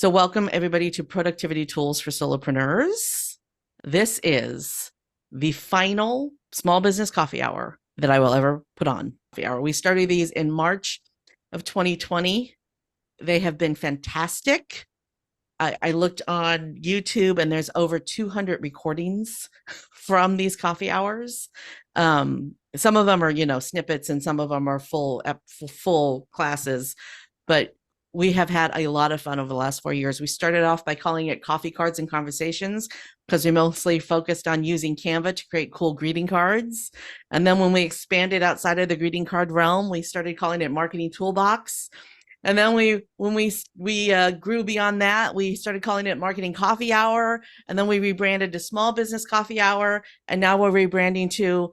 So welcome everybody to Productivity Tools for Solopreneurs. This is the final small business coffee hour that I will ever put on. We started these in March of 2020. They have been fantastic. I looked on YouTube and there's over 200 recordings from these coffee hours. Some of them are, snippets and some of them are full classes, but we have had a lot of fun over the last 4 years. We started off by calling it Coffee Cards and Conversations because we mostly focused on using Canva to create cool greeting cards. And then when we expanded outside of the greeting card realm, we started calling it Marketing Toolbox. And then when we grew beyond that, we started calling it Marketing Coffee Hour. And then we rebranded to Small Business Coffee Hour. And now we're rebranding to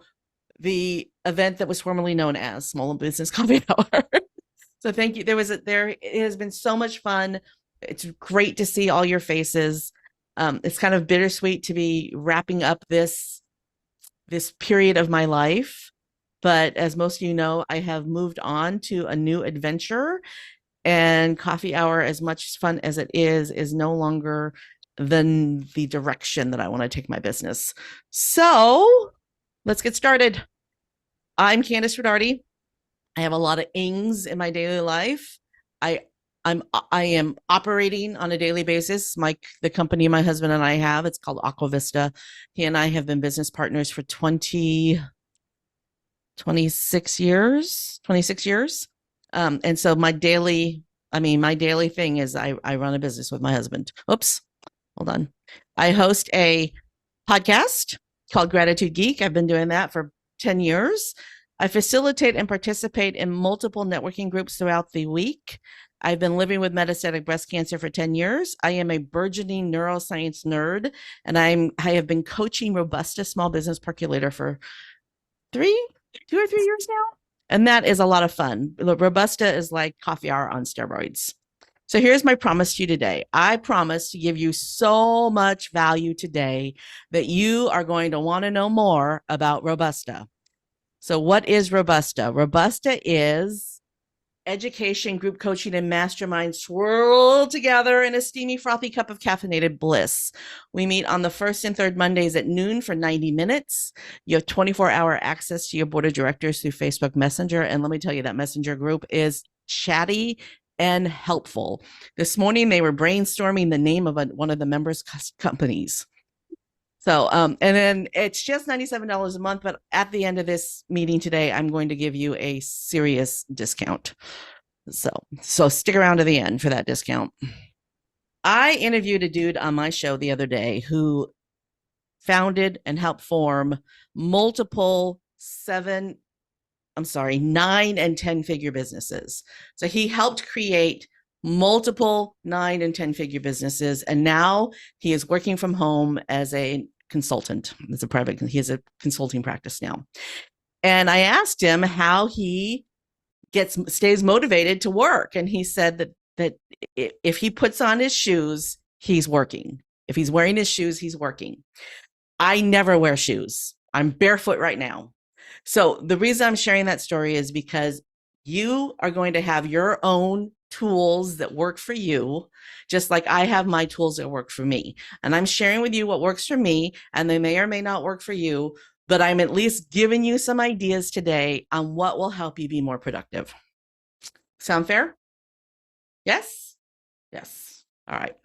the event that was formerly known as Small Business Coffee Hour. So thank you. It has been so much fun. It's great to see all your faces. It's kind of bittersweet to be wrapping up this period of my life. But as most of you know, I have moved on to a new adventure, and coffee hour, as much fun as it is no longer the direction that I want to take my business. So let's get started. I'm Candice Rodarty. I have a lot of ings in my daily life. I am operating on a daily basis. The company my husband and I have, it's called Aquavista. He and I have been business partners for 26 years. And so my daily thing is I run a business with my husband. Oops, hold on. I host a podcast called Gratitude Geek. I've been doing that for 10 years. I facilitate and participate in multiple networking groups throughout the week. I've been living with metastatic breast cancer for 10 years. I am a burgeoning neuroscience nerd, and I have been coaching Robusta Small Business Percolator for 2 or 3 years now. And that is a lot of fun. Robusta is like coffee hour on steroids. So here's my promise to you today. I promise to give you so much value today that you are going to want to know more about Robusta. So what is Robusta? Robusta is education, group coaching, and mastermind swirled together in a steamy, frothy cup of caffeinated bliss. We meet on the first and third Mondays at noon for 90 minutes. You have 24-hour access to your board of directors through Facebook Messenger. And let me tell you, that Messenger group is chatty and helpful. This morning, they were brainstorming the name of one of the members' companies. So, and then it's just $97 a month, but at the end of this meeting today, I'm going to give you a serious discount. So stick around to the end for that discount. I interviewed a dude on my show the other day who founded and helped form multiple 9 and 10-figure businesses. So he helped create multiple 9 and 10-figure businesses, and now he is working from home as a consultant. He has a consulting practice now. And I asked him how he stays motivated to work, and he said that if he puts on his shoes, he's working. If he's wearing his shoes, he's working. I never wear shoes. I'm barefoot right now. So the reason I'm sharing that story is because you are going to have your own tools that work for you, just like I have my tools that work for me. And I'm sharing with you what works for me, and they may or may not work for you, but I'm at least giving you some ideas today on what will help you be more productive. Sound fair? Yes? Yes. All right.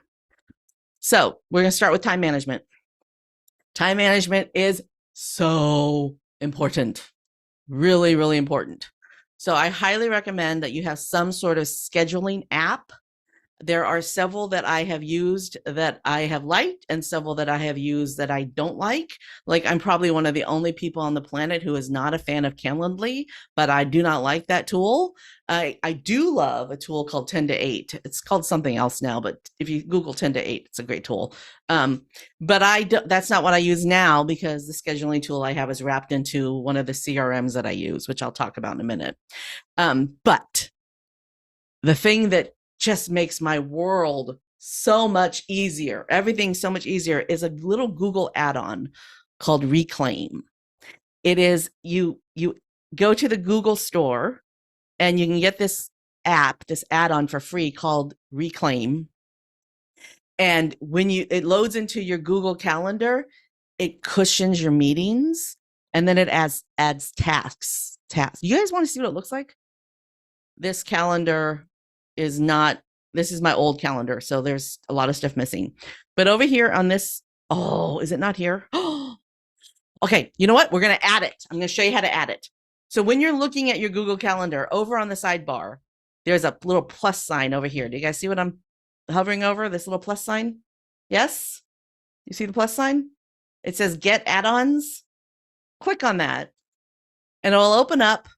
So we're going to start with time management. Time management is so important. Really, really important. So I highly recommend that you have some sort of scheduling app. There are several that I have used that I have liked, and several that I have used that I don't like. Like, I'm probably one of the only people on the planet who is not a fan of Calendly, but I do not like that tool. I do love a tool called 10 to 8. It's called something else now, but if you Google 10 to 8, it's a great tool. But that's not what I use now, because the scheduling tool I have is wrapped into one of the CRMs that I use, which I'll talk about in a minute. But the thing that just makes my world so much easier, everything so much easier, is a little Google add-on called Reclaim. It is, you go to the Google store and you can get this add-on for free called Reclaim. And when it loads into your Google Calendar, it cushions your meetings, and then it adds tasks. You guys want to see what it looks like? This calendar is not, this is my old calendar, so there's a lot of stuff missing. But over here on this, oh, is it not here? Okay, you know what? We're going to add it. I'm going to show you how to add it. So when you're looking at your Google Calendar, over on the sidebar, there's a little plus sign over here. Do you guys see what I'm hovering over? This little plus sign? Yes? You see the plus sign? It says Get Add-ons. Click on that, and it will open up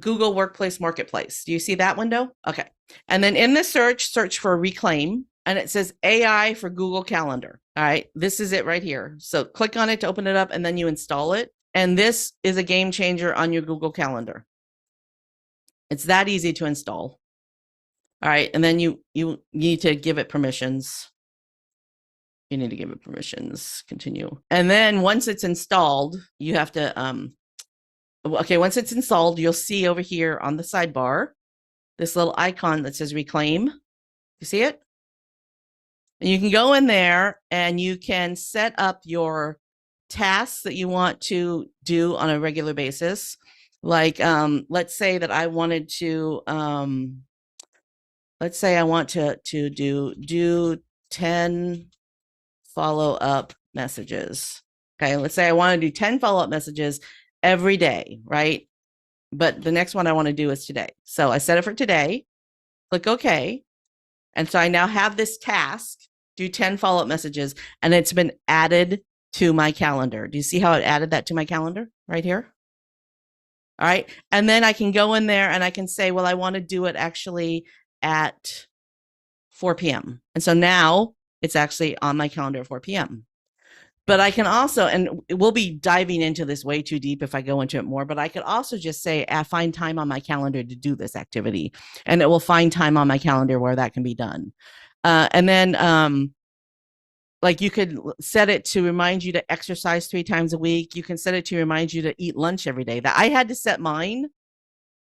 Google Workplace Marketplace. Do you see that window? Okay. And then in the search for Reclaim, and it says AI for Google Calendar. All right. This is it right here. So click on it to open it up, and then you install it. And this is a game changer on your Google Calendar. It's that easy to install. All right. And then you need to give it permissions. You need to give it permissions. Continue. And then once it's installed, you have to, okay, once it's installed, you'll see over here on the sidebar, this little icon that says Reclaim. You see it? And you can go in there and you can set up your tasks that you want to do on a regular basis. Like, let's say that I wanted to, let's say I want to do 10 follow-up messages. Okay, let's say I want to do 10 follow-up messages every day, right? But the next one I want to do is today. So I set it for today, click OK. And so I now have this task, do 10 follow-up messages, and it's been added to my calendar. Do you see how it added that to my calendar right here? All right. And then I can go in there and I can say, well, I want to do it actually at 4 p.m. And so now it's actually on my calendar at 4 p.m. But I can also, and we'll be diving into this way too deep if I go into it more, but I could also just say, find time on my calendar to do this activity. And it will find time on my calendar where that can be done. And then like you could set it to remind you to exercise 3 times a week. You can set it to remind you to eat lunch every day. That I had to set mine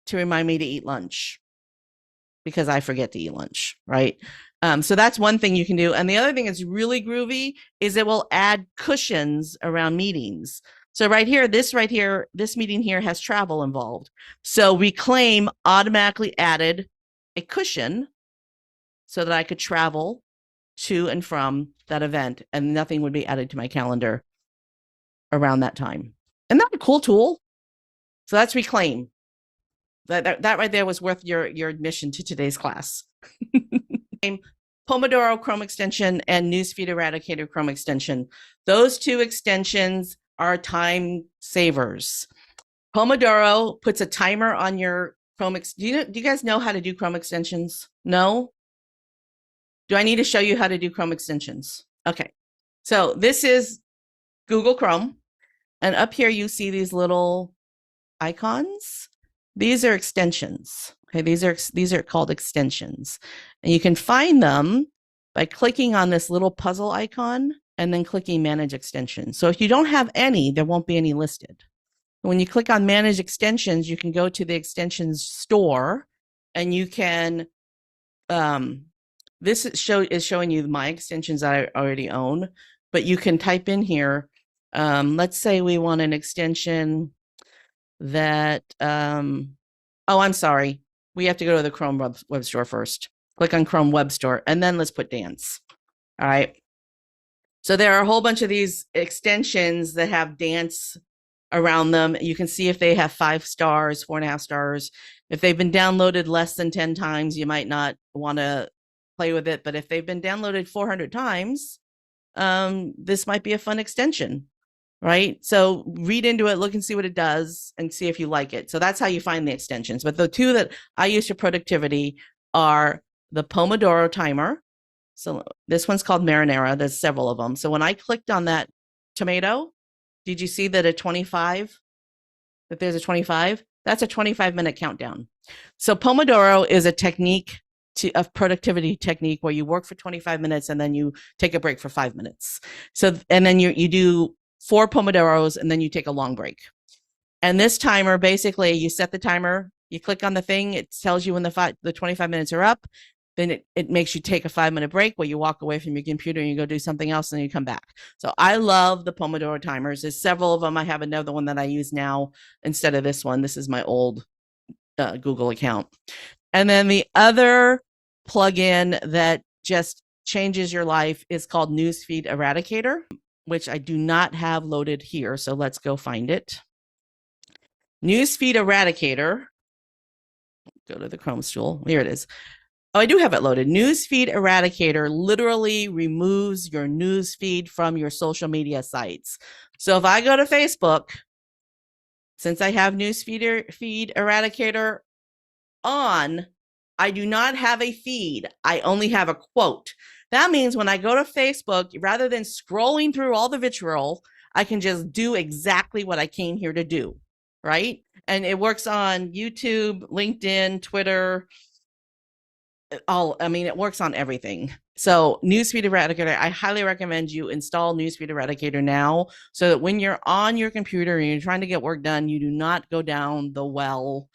to remind me to eat lunch because I forget to eat lunch, right? So that's one thing you can do. And the other thing that's really groovy is it will add cushions around meetings. So right here, this meeting here has travel involved. So Reclaim automatically added a cushion so that I could travel to and from that event, and nothing would be added to my calendar around that time. Isn't that a cool tool? So that's Reclaim. That right there was worth your admission to today's class. Pomodoro Chrome extension and Newsfeed Eradicator Chrome extension. Those 2 extensions are time savers. Pomodoro puts a timer on your Chrome. Do you guys know how to do Chrome extensions? No? Do I need to show you how to do Chrome extensions? Okay. So this is Google Chrome. And up here you see these little icons. These are extensions. Okay, these are called extensions. And you can find them by clicking on this little puzzle icon and then clicking Manage Extensions. So if you don't have any, there won't be any listed. When you click on Manage Extensions, you can go to the extensions store and you can, this is showing you my extensions that I already own, but you can type in here, let's say we want an extension that, oh, I'm sorry. We have to go to the Chrome web store first. Click on Chrome Web Store, and then let's put dance. All right. So there are a whole bunch of these extensions that have dance around them. You can see if they have 5 stars, 4.5 stars. If they've been downloaded less than 10 times, you might not want to play with it. But if they've been downloaded 400 times, this might be a fun extension. Right? So read into it, look and see what it does, and see if you like it. So that's how you find the extensions. But the 2 that I use for productivity are the Pomodoro timer. So this one's called Marinara. There's several of them. So when I clicked on that tomato, did you see that that there's a 25? That's a 25-minute countdown. So Pomodoro is a technique a productivity technique where you work for 25 minutes and then you take a break for 5 minutes. So, and then you do 4 Pomodoros, and then you take a long break. And this timer, basically, you set the timer, you click on the thing, it tells you when the 25 minutes are up, then it makes you take a 5-minute break where you walk away from your computer and you go do something else and then you come back. So I love the Pomodoro timers. There's several of them. I have another one that I use now instead of this one. This is my old Google account. And then the other plugin that just changes your life is called Newsfeed Eradicator, which I do not have loaded here. So let's go find it. Newsfeed Eradicator. Go to the Chrome stool. Here it is. Oh, I do have it loaded. Newsfeed Eradicator literally removes your newsfeed from your social media sites. So if I go to Facebook, since I have Newsfeed Eradicator on, I do not have a feed. I only have a quote. That means when I go to Facebook, rather than scrolling through all the vitriol, I can just do exactly what I came here to do, right? And it works on YouTube, LinkedIn, Twitter, it works on everything. So Newsfeed Eradicator, I highly recommend you install Newsfeed Eradicator now so that when you're on your computer and you're trying to get work done, you do not go down the well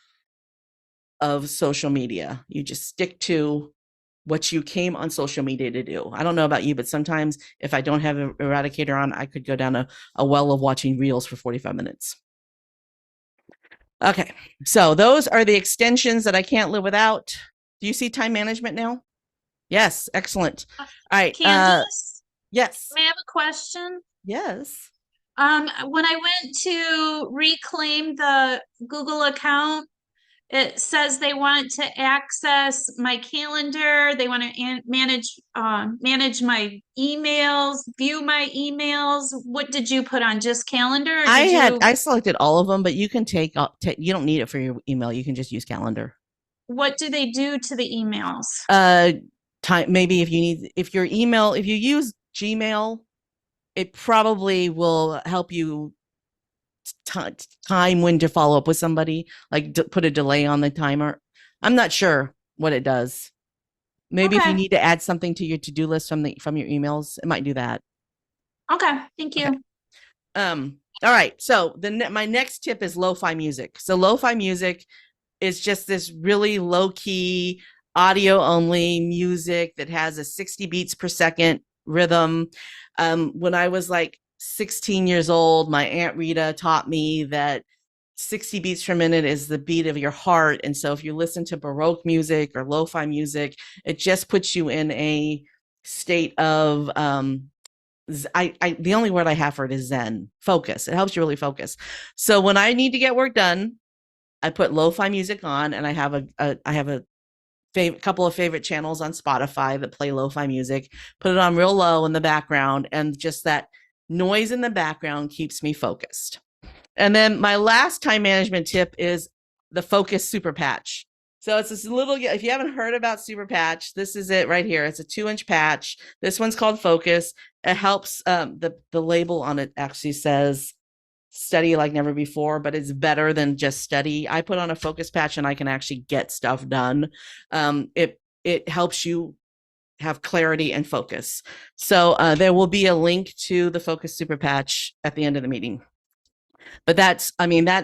of social media. You just stick to what you came on social media to do. I don't know about you, but sometimes if I don't have an Eradicator on, I could go down a well of watching reels for 45 minutes. Okay, so those are the extensions that I can't live without. Do you see time management now? Yes, excellent. All right. Candace? Yes. May I have a question? Yes. When I went to reclaim the Google account, it says they want to access my calendar. They want to manage my emails, view my emails. What did you put on? Just calendar? I selected all of them, but you can you don't need it for your email. You can just use calendar. What do they do to the emails? Maybe if you use Gmail, it probably will help you time when to follow up with somebody, like put a delay on the timer. I'm not sure what it does. Maybe if you need to add something to your to-do list from your emails, it might do that. Okay, thank you. Okay. All right. So my next tip is lo-fi music. So lo-fi music is just this really low-key audio only music that has a 60 beats per second rhythm. When I was like 16 years old, my Aunt Rita taught me that 60 beats per minute is the beat of your heart. And so if you listen to Baroque music or lo-fi music, it just puts you in a state of the only word I have for it is Zen, focus. It helps you really focus. So when I need to get work done, I put lo-fi music on, and I have a couple of favorite channels on Spotify that play lo-fi music. Put it on real low in the background, and just that noise in the background keeps me focused. And then my last time management tip is the Focus Super Patch. So it's this little, if you haven't heard about Super Patch, this is it right here. It's a 2-inch patch. This one's called Focus. It helps, the label on it actually says study like never before, but it's better than just study. I put on a focus patch and I can actually get stuff done. It helps you have clarity and focus. So there will be a link to the Focus Super Patch at the end of the meeting. But that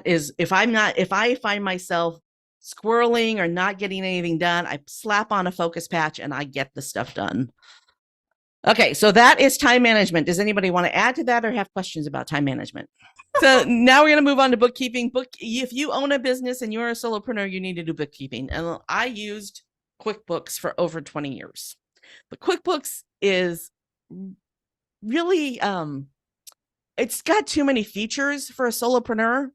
is, if I find myself squirreling or not getting anything done, I slap on a focus patch and I get the stuff done. Okay, so that is time management. Does anybody want to add to that or have questions about time management? So now we're going to move on to bookkeeping. If you own a business and you're a solopreneur, you need to do bookkeeping. And I used QuickBooks for over 20 years. But QuickBooks is really, it's got too many features for a solopreneur,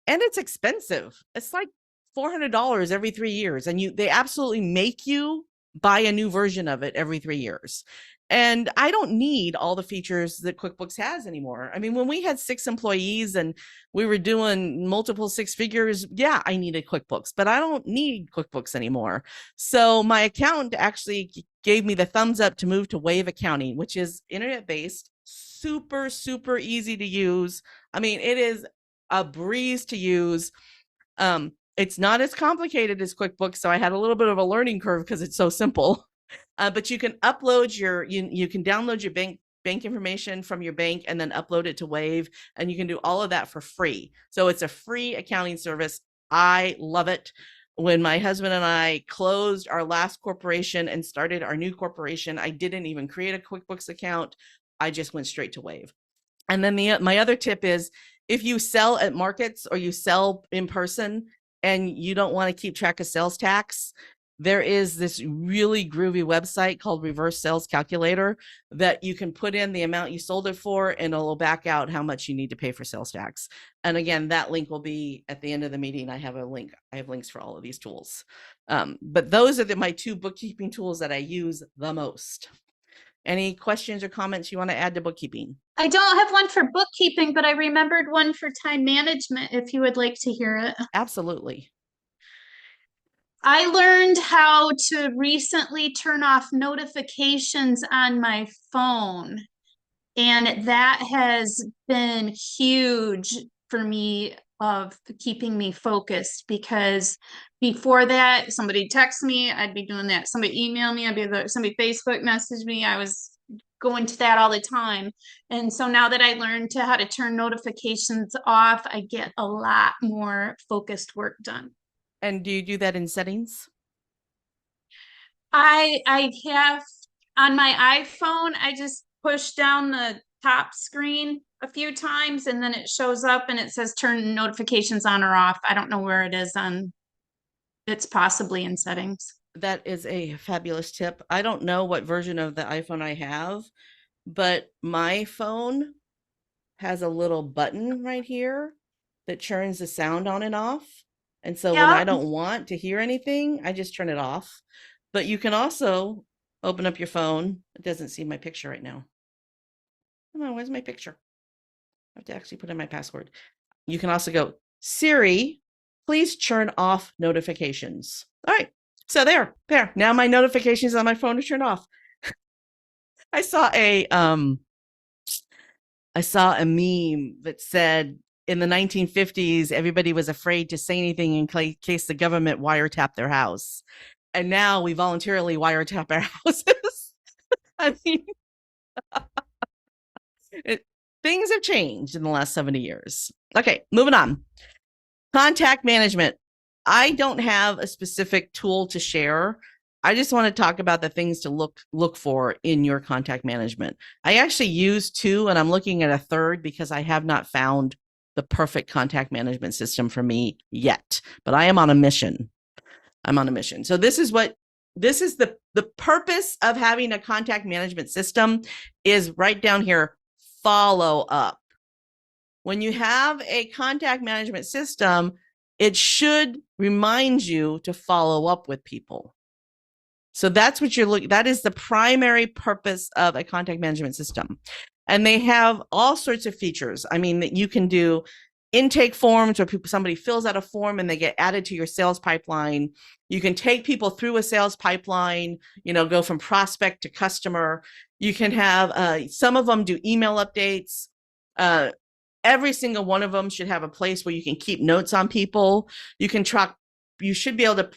and it's expensive. It's like $400 every 3 years. And they absolutely make you buy a new version of it every 3 years. And I don't need all the features that QuickBooks has anymore. I mean, when we had 6 employees and we were doing multiple 6 figures, yeah, I needed QuickBooks, but I don't need QuickBooks anymore. So my accountant actually gave me the thumbs up to move to Wave Accounting, which is internet-based, super, super easy to use. I mean, it is a breeze to use. It's not as complicated as QuickBooks, so I had a little bit of a learning curve because it's so simple. But you can upload you can download your bank information from your bank and then upload it to Wave, and you can do all of that for free. So it's a free accounting service. I love it. when my husband and I closed our last corporation and started our new corporation, I didn't even create a QuickBooks account. I just went straight to Wave. And then my other tip is, if you sell at markets or you sell in person and you don't want to keep track of sales tax, there is this really groovy website called Reverse Sales Calculator that you can put in the amount you sold it for, and it'll back out how much you need to pay for sales tax. And again, that link will be at the end of the meeting. I have a link. I have links for all of these tools. But those are my two bookkeeping tools that I use the most. Any questions or comments you want to add to bookkeeping? I don't have one for bookkeeping, but I remembered one for time management if you would like to hear it. Absolutely. I learned how to recently turn off notifications on my phone, and that has been huge for me of keeping me focused, because before that, somebody text me, I'd be doing that. Somebody email me, somebody Facebook message me. I was going to that all the time. And so now that I learned how to turn notifications off, I get a lot more focused work done. And do you do that in settings? I have on my iPhone, I just push down the top screen a few times and then it shows up and it says turn notifications on or off. I don't know where it is on, it's possibly in settings. That is a fabulous tip. I don't know what version of the iPhone I have, but my phone has a little button right here that turns the sound on and off. And so when I don't want to hear anything, I just turn it off. But you can also open up your phone. It doesn't see my picture right now. Come on, where's my picture? I have to actually put in my password. You can also go, Siri, please turn off notifications. All right. So there. Now my notifications on my phone are turned off. I saw a meme that said in the 1950s, everybody was afraid to say anything in case the government wiretapped their house. And now we voluntarily wiretap our houses. I mean, things have changed in the last 70 years. Okay, moving on. Contact management. I don't have a specific tool to share. I just want to talk about the things to look for in your contact management. I actually use two, and I'm looking at a third because I have not found the perfect contact management system for me yet, but I am on a mission. So this is the purpose of having a contact management system is right down here, follow up. When you have a contact management system, it should remind you to follow up with people. So that's what that is the primary purpose of a contact management system. And they have all sorts of features. I mean, that you can do intake forms where somebody fills out a form and they get added to your sales pipeline. You can take people through a sales pipeline, go from prospect to customer. You can have, some of them do email updates. Every single one of them should have a place where you can keep notes on people. You should be able to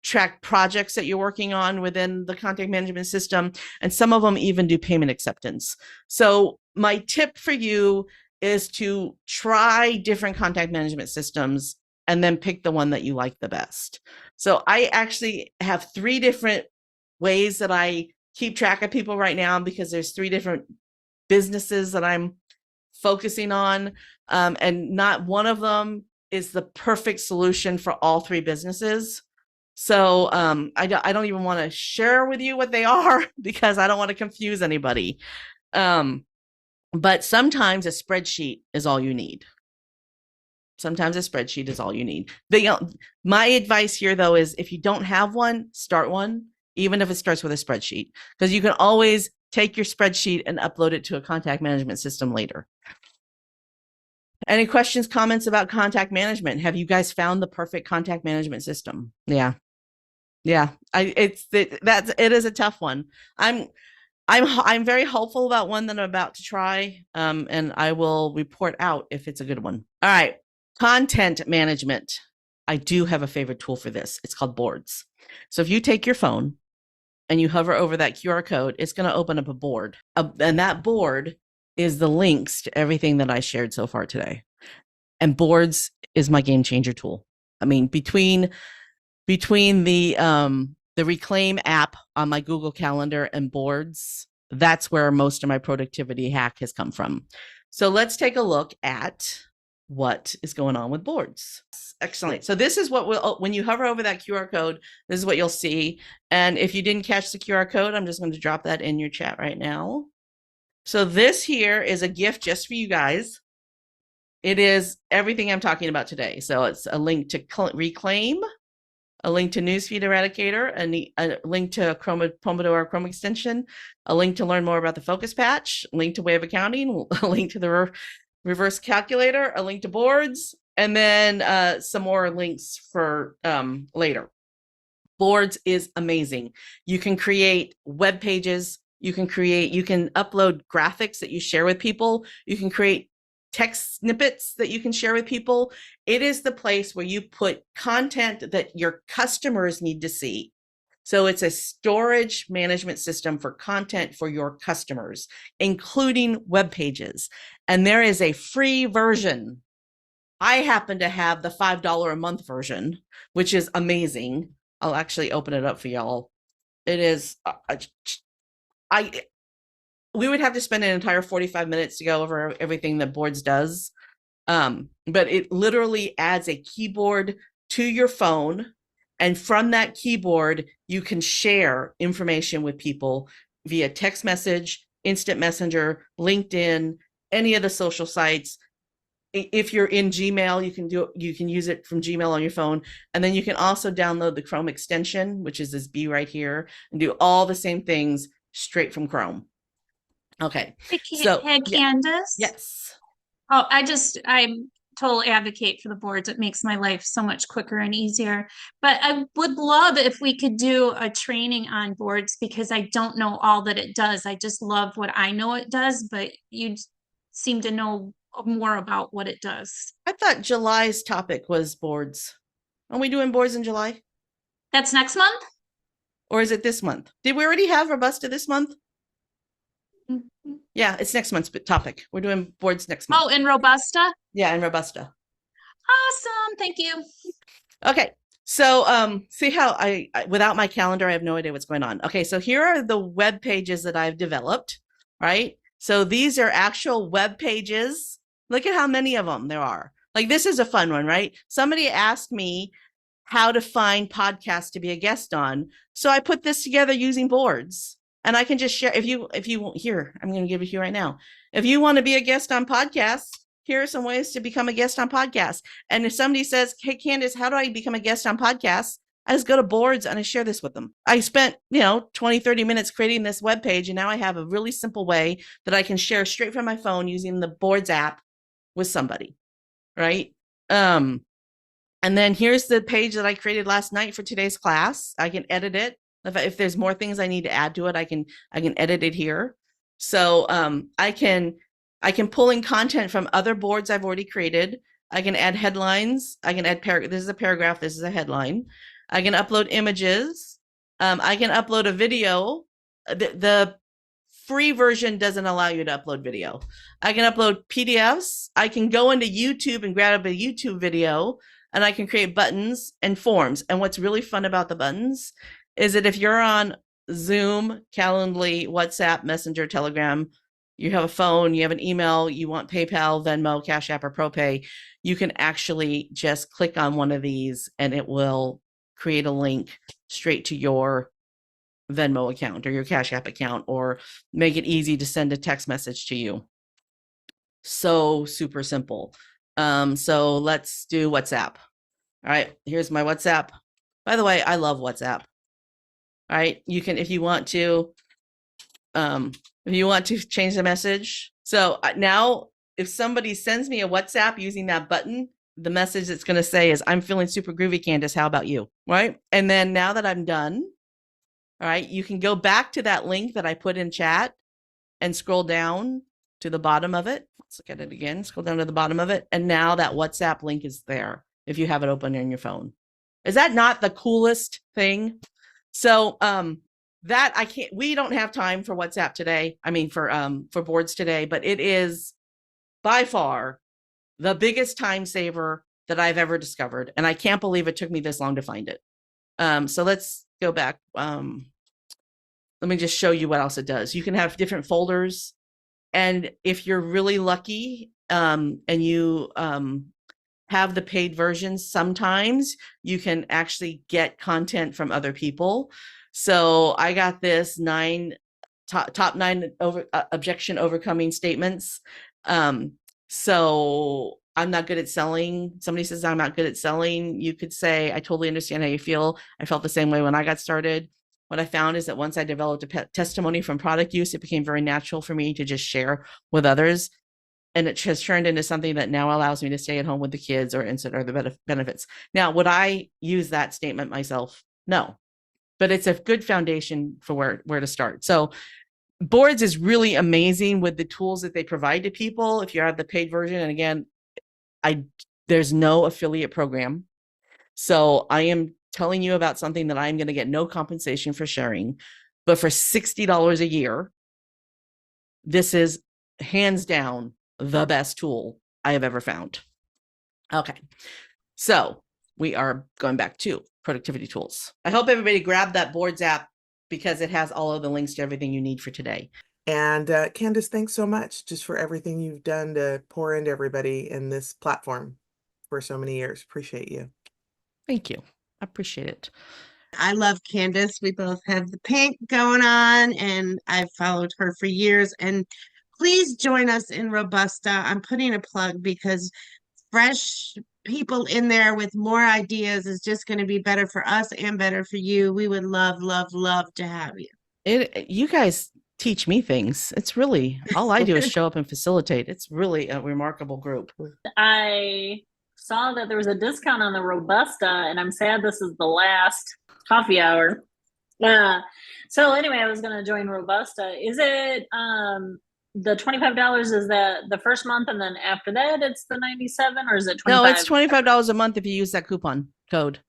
track projects that you're working on within the contact management system. And some of them even do payment acceptance. So my tip for you is to try different contact management systems and then pick the one that you like the best. So I actually have 3 different ways that I keep track of people right now, because there's 3 different businesses that I'm focusing on. And not one of them is the perfect solution for all 3 businesses. So I don't even want to share with you what they are because I don't want to confuse anybody. But sometimes a spreadsheet is all you need. My advice here, though, is if you don't have one, start one, even if it starts with a spreadsheet, because you can always take your spreadsheet and upload it to a contact management system later. Any questions, comments about contact management? Have you guys found the perfect contact management system? Yeah. It is a tough one. I'm very hopeful about one that I'm about to try, and I will report out if it's a good one. All right, content management. I do have a favorite tool for this. It's called Boards. So if you take your phone and you hover over that QR code, it's going to open up a board, and that board is the links to everything that I shared so far today. And Boards is my game changer tool. I mean, between between the Reclaim app on my Google Calendar and boards, that's where most of my productivity hack has come from. So let's take a look at what is going on with boards. Excellent. So this is what will, when you hover over that QR code, this is what you'll see. And if you didn't catch the QR code, I'm just going to drop that in your chat right now. So this here is a gift just for you guys. It is everything I'm talking about today. So it's a link to Reclaim, a link to Newsfeed Eradicator, a link to Pomodoro Chrome extension, a link to learn more about the Focus Patch, a link to Wave Accounting, a link to the reverse calculator, a link to boards, and then some more links for later. Boards is amazing. You can create web pages. You can upload graphics that you share with people. You can create text snippets that you can share with people. It is the place where you put content that your customers need to see. So it's a storage management system for content for your customers, including web pages. And there is a free version. I happen to have the $5 a month version, which is amazing. I'll actually open it up for y'all. It is, we would have to spend an entire 45 minutes to go over everything that Boards does. But it literally adds a keyboard to your phone. And from that keyboard, you can share information with people via text message, instant messenger, LinkedIn, any of the social sites. If you're in Gmail, you can use it from Gmail on your phone. And then you can also download the Chrome extension, which is this B right here, and do all the same things straight from Chrome. Okay. So Candace. Yes. Oh, I'm total advocate for the boards. It makes my life so much quicker and easier. But I would love if we could do a training on boards, because I don't know all that it does. I just love what I know it does, but you seem to know more about what it does. I thought July's topic was boards. Are we doing boards in July? That's next month? Or is it this month? Did we already have Robusta this month? Yeah, it's next month's topic. We're doing boards next month. Oh, in Robusta? Yeah, in Robusta. Awesome. Thank you. Okay. So see how I without my calendar, I have no idea what's going on. Okay, so here are the web pages that I've developed, right? So these are actual web pages. Look at how many of them there are. Like, this is a fun one, right? Somebody asked me how to find podcasts to be a guest on. So I put this together using boards. And I can just share, if you here, I'm going to give it to you right now. If you want to be a guest on podcasts, here are some ways to become a guest on podcasts. And if somebody says, hey, Candace, how do I become a guest on podcasts? I just go to boards and I share this with them. I spent, 20, 30 minutes creating this web page. And now I have a really simple way that I can share straight from my phone using the Boards app with somebody, right? And then here's the page that I created last night for today's class. I can edit it. If there's more things I need to add to it, I can edit it here. So I can pull in content from other boards I've already created. I can add headlines. I can add this is a paragraph. This is a headline. I can upload images. I can upload a video. The free version doesn't allow you to upload video. I can upload PDFs. I can go into YouTube and grab a YouTube video, and I can create buttons and forms. And what's really fun about the buttons is that if you're on Zoom, Calendly, WhatsApp, Messenger, Telegram, you have a phone, you have an email, you want PayPal, Venmo, Cash App, or ProPay, you can actually just click on one of these and it will create a link straight to your Venmo account or your Cash App account, or make it easy to send a text message to you. So super simple. So let's do WhatsApp. All right, here's my WhatsApp. By the way, I love WhatsApp. All right, you can, if you want to change the message. So now if somebody sends me a WhatsApp using that button, the message that's going to say is, I'm feeling super groovy, Candace, how about you? Right. And then now that I'm done, all right, you can go back to that link that I put in chat and scroll down to the bottom of it. Let's look at it again, scroll down to the bottom of it. And now that WhatsApp link is there if you have it open on your phone. Is that not the coolest thing? So we don't have time for WhatsApp today. I mean, for boards today, but it is by far the biggest time saver that I've ever discovered. And I can't believe it took me this long to find it. So let's go back. Let me just show you what else it does. You can have different folders. And if you're really lucky, and you have the paid versions, sometimes you can actually get content from other people. So I got this top nine objection overcoming statements. So I'm not good at selling. Somebody says I'm not good at selling. You could say, I totally understand how you feel. I felt the same way when I got started. What I found is that once I developed a testimony from product use, it became very natural for me to just share with others. And it has turned into something that now allows me to stay at home with the kids or insert other benefits. Now, would I use that statement myself? No, but it's a good foundation for where to start. So Boards is really amazing with the tools that they provide to people. If you have the paid version, and again, there's no affiliate program. So I am telling you about something that I'm going to get no compensation for sharing, but for $60 a year, this is hands down the best tool I have ever found. Okay. So we are going back to productivity tools. I hope everybody grabbed that Boards app because it has all of the links to everything you need for today. And Candace, thanks so much just for everything you've done to pour into everybody in this platform for so many years. Appreciate you. Thank you. I appreciate it. I love Candace. We both have the pink going on, and I've followed her for years. And please join us in Robusta. I'm putting a plug because fresh people in there with more ideas is just going to be better for us and better for you. We would love, love, love to have you. You guys teach me things. It's really, all I do is show up and facilitate. It's really a remarkable group. I saw that there was a discount on the Robusta, and I'm sad this is the last coffee hour. So anyway, I was going to join Robusta. Is it the $25? Is that the first month, and then after that it's the 97, or is it 25? No, it's $25 a month if you use that coupon code.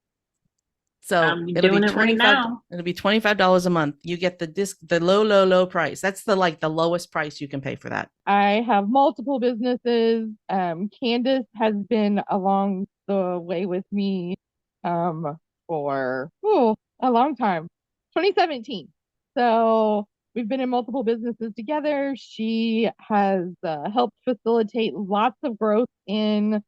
So it'll be right now. It'll be $25 a month. You get the low price. That's the lowest price you can pay for that. I have multiple businesses. Candace has been along the way with me for a long time, 2017. So we've been in multiple businesses together. She has helped facilitate lots of growth in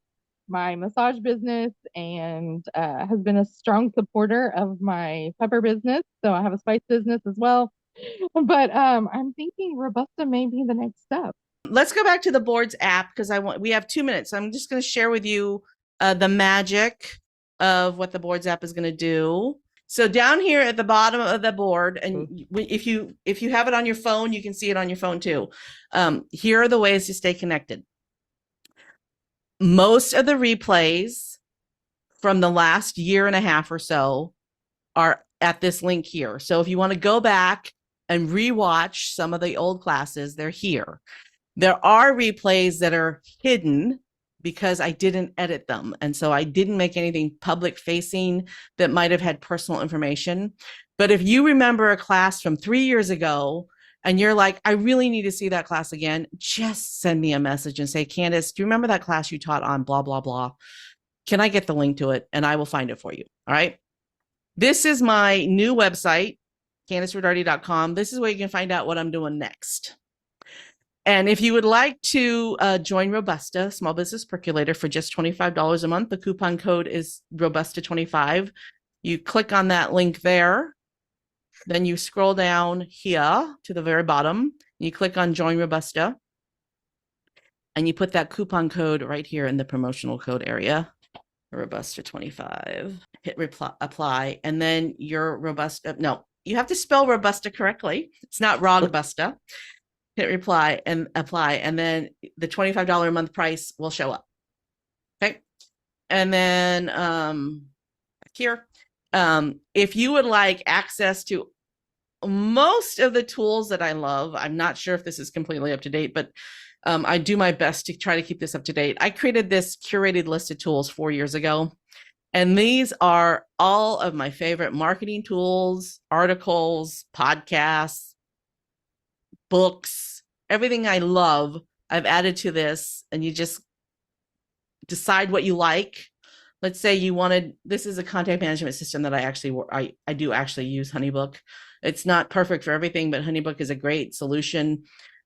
my massage business and has been a strong supporter of my pepper business. So I have a spice business as well. But I'm thinking Robusta may be the next step. Let's go back to the Boards app because we have 2 minutes. I'm just going to share with you the magic of what the Boards app is going to do. So down here at the bottom of the board, and if you have it on your phone, you can see it on your phone too. Here are the ways to stay connected. Most of the replays from the last year and a half or so are at this link here. So if you want to go back and rewatch some of the old classes, they're here. There are replays that are hidden because I didn't edit them. And so I didn't make anything public facing that might have had personal information. But if you remember a class from 3 years ago, and you're like, I really need to see that class again, just send me a message and say, Candace, do you remember that class you taught on blah, blah, blah? Can I get the link to it? And I will find it for you. All right. This is my new website, CandaceRodarty.com. This is where you can find out what I'm doing next. And if you would like to join Robusta, Small Business Percolator, for just $25 a month, the coupon code is Robusta25. You click on that link there. Then you scroll down here to the very bottom. You click on Join Robusta. And you put that coupon code right here in the promotional code area. Robusta25. Hit apply. And then your Robusta. No, you have to spell Robusta correctly. It's not Robusta. Hit reply and apply. And then the $25 a month price will show up. Okay. And then here. If you would like access to most of the tools that I love, I'm not sure if this is completely up to date, but I do my best to try to keep this up to date. I created this curated list of tools 4 years ago, and these are all of my favorite marketing tools, articles, podcasts, books, everything I love. I've added to this, and you just decide what you like. let's say you wanted, this is a contact management system that I actually, I do actually use HoneyBook. It's not perfect for everything, but HoneyBook is a great solution.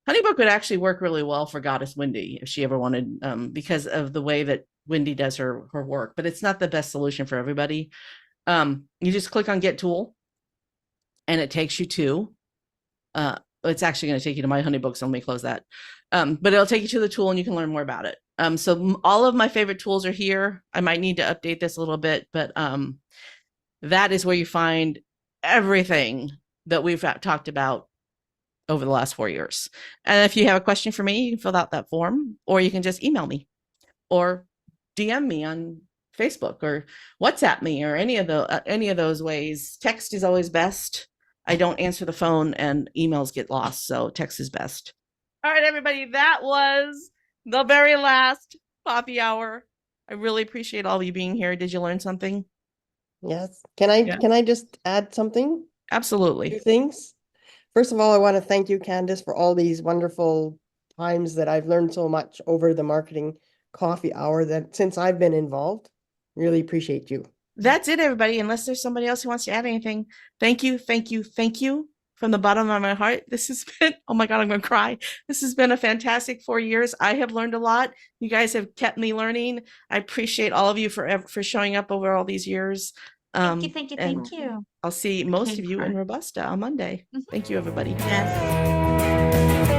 HoneyBook would actually work really well for Goddess Wendy if she ever wanted, because of the way that Wendy does her work, but it's not the best solution for everybody. You just click on Get Tool and it takes you to, it's actually going to take you to my HoneyBook, so let me close that. But it'll take you to the tool and you can learn more about it. So all of my favorite tools are here. I might need to update this a little bit, but that is where you find everything that we've talked about over the last 4 years. And if you have a question for me, you can fill out that form, or you can just email me or DM me on Facebook or WhatsApp me, or any of those ways. Text is always best. I don't answer the phone and emails get lost, so text is best. All right, everybody, that was the very last coffee hour. I really appreciate all of you being here. Did you learn something? Yes. Can I just add something? Absolutely. 2 things. First of all, I want to thank you, Candace, for all these wonderful times that I've learned so much over the marketing coffee hour that since I've been involved. Really appreciate you. That's it, everybody. Unless there's somebody else who wants to add anything. Thank you, thank you, thank you from the bottom of my heart. This has been, oh my God, I'm going to cry. This has been a fantastic 4 years. I have learned a lot. You guys have kept me learning. I appreciate all of you for showing up over all these years. Thank you, thank you, and thank you. I'll see most Okay, of you in Robusta on Monday. Thank you, everybody. Yes.